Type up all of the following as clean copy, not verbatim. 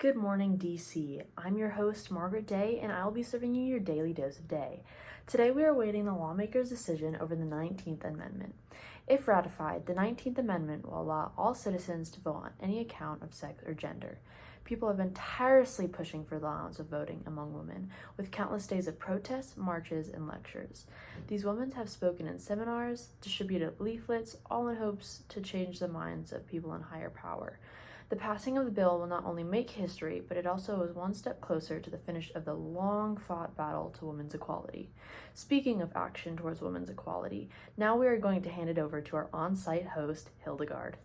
Good morning, DC. I'm your host, Margaret Day, and I'll be serving you your daily dose of day. Today we are awaiting the lawmakers' decision over the 19th Amendment. If ratified, the 19th Amendment will allow all citizens to vote on any account of sex or gender. People have been tirelessly pushing for the allowance of voting among women, with countless days of protests, marches, and lectures. These women have spoken in seminars, distributed leaflets, all in hopes to change the minds of people in higher power. The passing of the bill will not only make history, but it also is one step closer to the finish of the long-fought battle to women's equality. Speaking of action towards women's equality, now we are going to hand it over to our on-site host, Hildegard.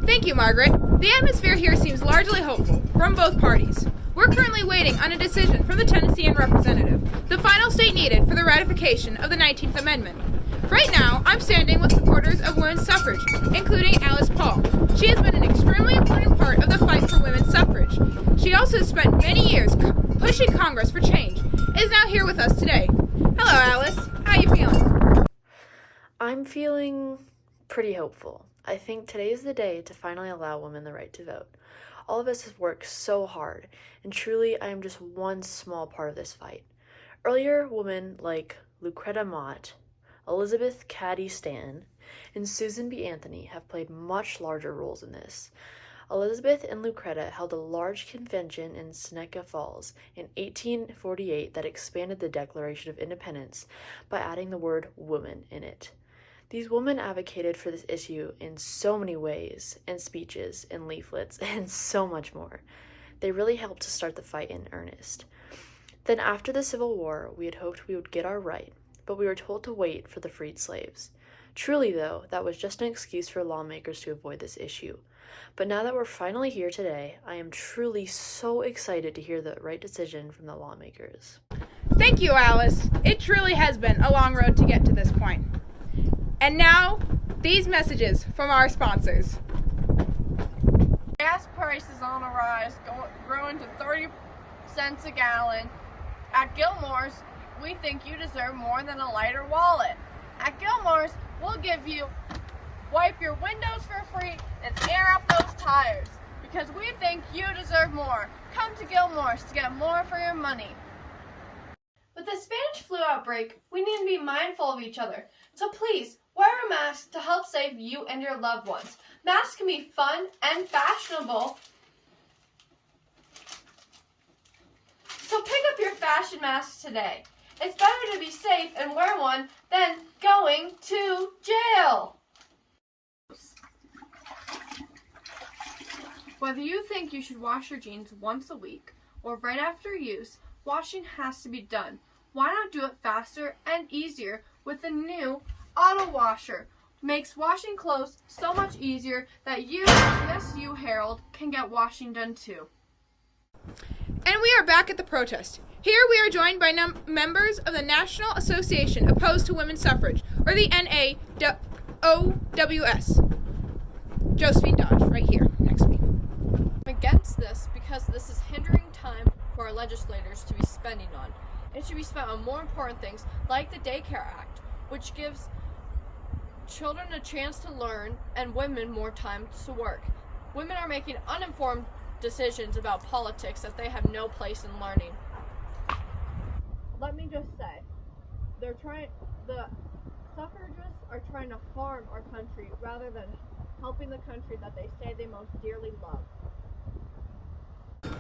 Thank you, Margaret. The atmosphere here seems largely hopeful from both parties. We're currently waiting on a decision from the Tennessean representative, the final state needed for the ratification of the 19th Amendment. Right now, I'm standing with supporters of women's suffrage, including Alice Paul. She has been an extremely important part of the fight for women's suffrage. She also spent many years pushing Congress for change, and is now here with us today. Hello, Alice. How are you feeling? I'm feeling pretty hopeful. I think today is the day to finally allow women the right to vote. All of us have worked so hard, and truly I am just one small part of this fight. Earlier, women like Lucretta Mott, Elizabeth Cady Stanton, and Susan B. Anthony have played much larger roles in this. Elizabeth and Lucretta held a large convention in Seneca Falls in 1848 that expanded the Declaration of Independence by adding the word woman in it. These women advocated for this issue in so many ways, in speeches, in leaflets, and so much more. They really helped to start the fight in earnest. Then after the Civil War, we had hoped we would get our right, but we were told to wait for the freed slaves. Truly, though, that was just an excuse for lawmakers to avoid this issue. But now that we're finally here today, I am truly so excited to hear the right decision from the lawmakers. Thank you, Alice. It truly has been a long road to get to this point. And now, these messages from our sponsors. Gas prices on a rise, growing to 30 cents a gallon. At Gilmore's, we think you deserve more than a lighter wallet. At Gilmore's, we'll wipe your windows for free and air up those tires because we think you deserve more. Come to Gilmore's to get more for your money. With the Spanish flu outbreak, we need to be mindful of each other. So please, wear a mask to help save you and your loved ones. Masks can be fun and fashionable. So pick up your fashion mask today. It's better to be safe and wear one than going to jail. Whether you think you should wash your jeans once a week or right after use, washing has to be done. Why not do it faster and easier with the new auto washer? Makes washing clothes so much easier that you, yes you, Harold, can get washing done too. And we are back at the protest. Here we are joined by members of the National Association Opposed to Women's Suffrage, or the NAOWS. Josephine Dodge, right here, next to me. I'm against this because this is hindering time for our legislators to be spending on. It should be spent on more important things like the Daycare Act, which gives children a chance to learn and women more time to work. Women are making uninformed decisions about politics that they have no place in learning. Let me just say, the suffragists are trying to harm our country rather than helping the country that they say they most dearly love.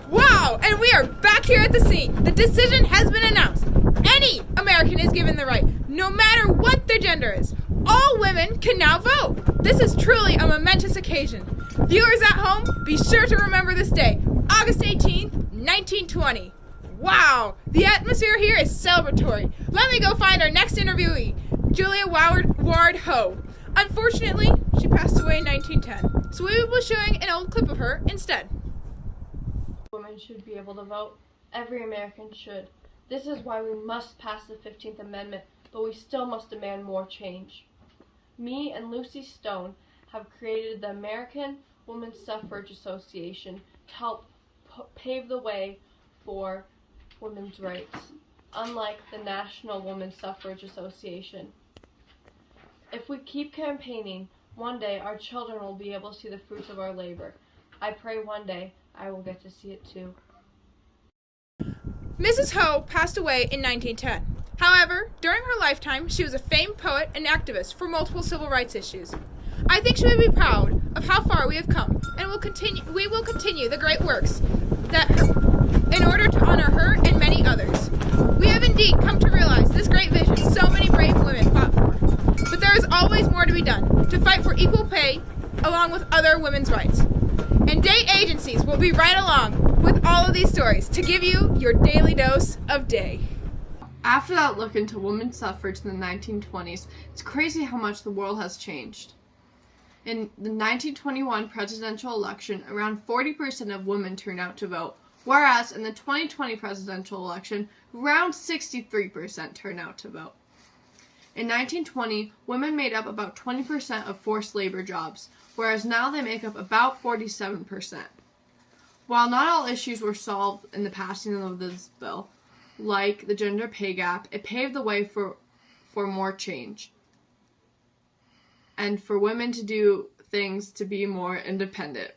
Wow! And we are back here at the scene. The decision has been announced. Any American is given the right, no matter what their gender is. All women can now vote. This is truly a momentous occasion. Viewers at home, be sure to remember this day, August 18th, 1920. Wow, the atmosphere here is celebratory. Let me go find our next interviewee, Julia Ward Ho. Unfortunately, she passed away in 1910, so we will be showing an old clip of her instead. Women should be able to vote. Every American should. This is why we must pass the 15th Amendment, but we still must demand more change. Me and Lucy Stone have created the American Women's Suffrage Association to help pave the way for women's rights, unlike the National Women's Suffrage Association. If we keep campaigning, one day our children will be able to see the fruits of our labor. I pray one day I will get to see it too. Mrs. Ho passed away in 1910. However, during her lifetime, she was a famed poet and activist for multiple civil rights issues. I think she would be proud of how far we have come, and we will continue the great works in order to honor her and many others. We have indeed come to realize this great vision so many brave women fought for. But there is always more to be done to fight for equal pay along with other women's rights. And day agencies will be right along with all of these stories to give you your daily dose of day. After that look into women's suffrage in the 1920s, it's crazy how much the world has changed. In the 1921 presidential election, around 40% of women turned out to vote, whereas in the 2020 presidential election, around 63% turned out to vote. In 1920, women made up about 20% of forced labor jobs, whereas now they make up about 47%. While not all issues were solved in the passing of this bill, like the gender pay gap, it paved the way for more change and for women to do things to be more independent.